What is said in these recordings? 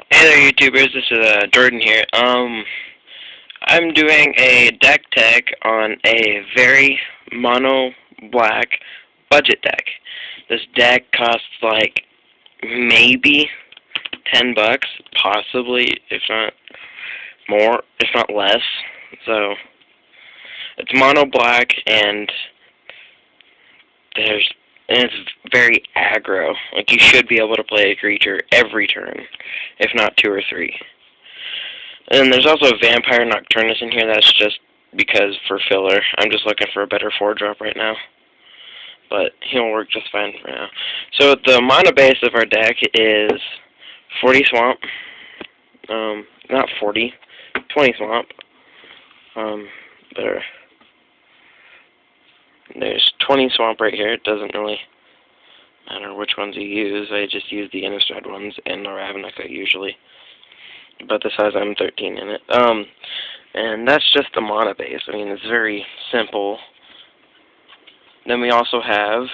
Hey there, YouTubers. This is Jordan here. I'm doing a deck tech on a very mono black budget deck. This deck costs like maybe $10, possibly, if not more, if not less. So it's mono black, and there's and it's very aggro. Like, you should be able to play a creature every turn, if not two or three. And there's also a Vampire Nocturnus in here. That's just because for filler. I'm just looking for a better 4-drop right now. But he'll work just fine for now. So the mana base of our deck is 40 Swamp. Not 40. 20 Swamp. There. There's 20 Swamp right here. It doesn't really matter which ones you use. I just use the Innistrad ones and the Ravnica usually. But this has M13 in it. And that's just the mana base. I mean, it's very simple. Then we also have,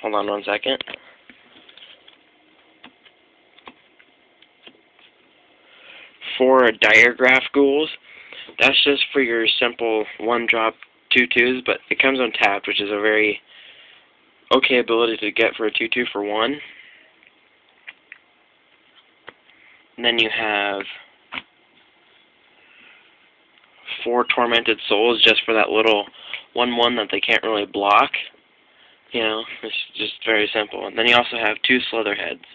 hold on one second. For Diregraph Ghouls, that's just for your simple 1-drop 2/2s, but it comes untapped, which is a very okay ability to get for a 2/2 for 1. And then you have 4 Tormented Souls just for that little 1/1 that they can't really block. You know, it's just very simple. And then you also have 2 Slitherheads.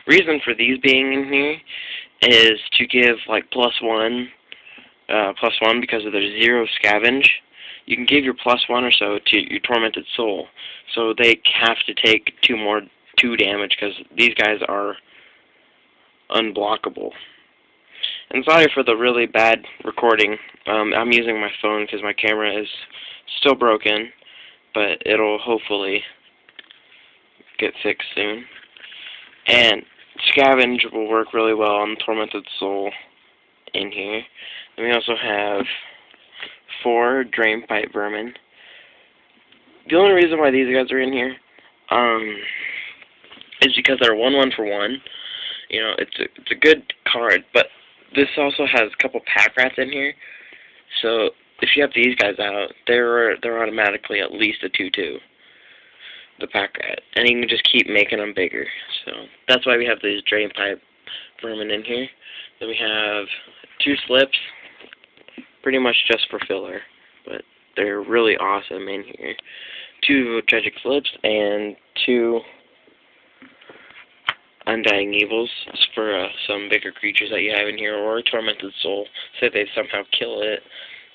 Reason for these being in here is to give like +1 because of their 0 scavenge. You can give your +1 or so to your Tormented Soul, so they have to take 2 damage because these guys are unblockable. And sorry for the really bad recording. I'm using my phone because my camera is still broken, but it'll hopefully get fixed soon. And Scavenge will work really well on Tormented Soul in here. And we also have 4 Drainpipe Vermin. The only reason why these guys are in here is because they're 1/1 for 1. You know, it's a good card, but this also has a couple pack rats in here. So if you have these guys out, they're automatically at least a 2/2. The pack rat, and you can just keep making them bigger. So that's why we have these Drainpipe Vermin in here. Then we have 2 Slips, pretty much just for filler, but they're really awesome in here. 2 Tragic Slips and 2 Undying Evils for some bigger creatures that you have in here, or a Tormented Soul. Say they somehow kill it,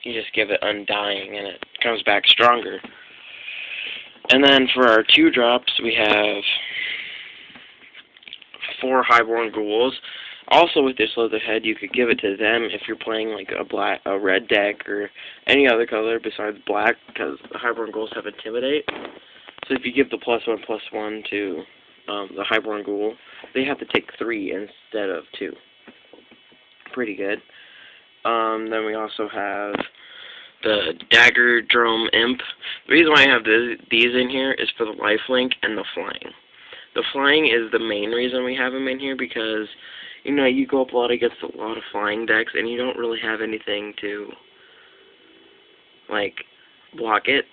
you just give it Undying and it comes back stronger. And then for our 2-drops, we have 4 Highborn Ghouls. Also with this Slitherhead, you could give it to them if you're playing like a red deck or any other color besides black, because the Highborn Ghouls have Intimidate. So if you give the +1/+1 to the Highborn Ghoul, they have to take 3 instead of 2. Pretty good. Then we also have the Daggerdrome Imp. The reason why I have these in here is for the lifelink and the flying. The flying is the main reason we have them in here because, you know, you go up a lot against a lot of flying decks and you don't really have anything to, like, block it.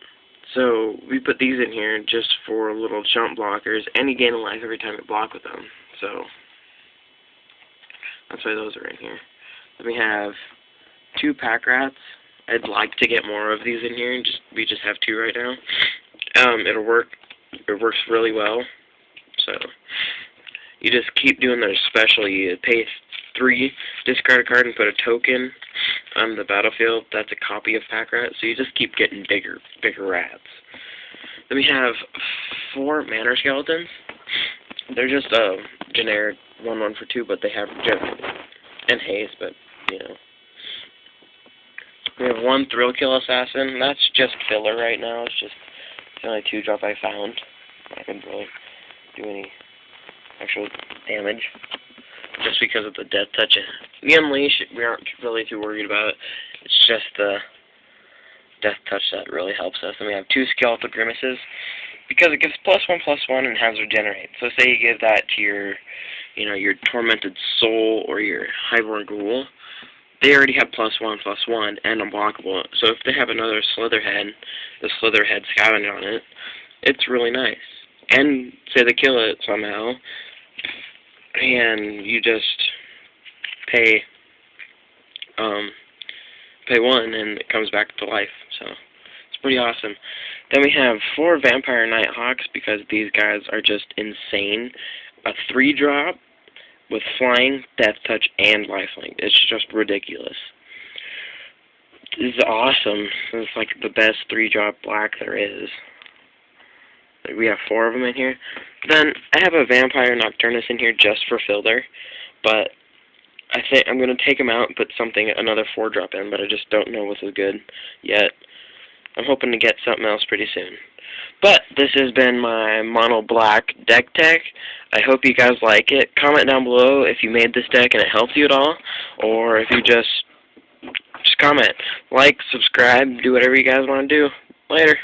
So we put these in here just for little jump blockers, and you gain a life every time you block with them. So that's why those are in here. Then we have 2 pack rats. I'd like to get more of these in here, and we just have 2 right now. It'll work. It works really well. So you just keep doing their special. You pay 3, discard a card, and put a token on the battlefield. That's a copy of pack rat. So you just keep getting bigger rats. Then we have 4 Manor Skeletons. They're just a generic 1/1 for 2, but they have and haste, but you know. We have 1 Thrillkill Assassin. That's just filler right now. It's the only 2-drop I found. I couldn't really do any actual damage just because of the Death Touch. The Unleash, we aren't really too worried about it. It's just the Death Touch that really helps us. And we have 2 Skeletal Grimaces. because it gives +1/+1 and has regenerate. So say you give that to your, your Tormented Soul or your Highborn Ghoul, they already have +1/+1 and unblockable. So if they have another Slitherhead, the Slitherhead Scavenger on it, it's really nice. And say they kill it somehow, and you just pay 1 and it comes back to life. So it's pretty awesome. Then we have 4 Vampire Nighthawks because these guys are just insane. A 3-drop with Flying, Death Touch, and Lifelink. It's just ridiculous. This is awesome. It's like the best 3-drop black there is. We have 4 of them in here. Then I have a Vampire Nocturnus in here just for filler, but I think I'm going to take him out and put another 4-drop in, but I just don't know what's as good yet. I'm hoping to get something else pretty soon. But this has been my Mono Black deck tech. I hope you guys like it. Comment down below if you made this deck and it helped you at all, or if you just comment. Like, subscribe, do whatever you guys want to do. Later.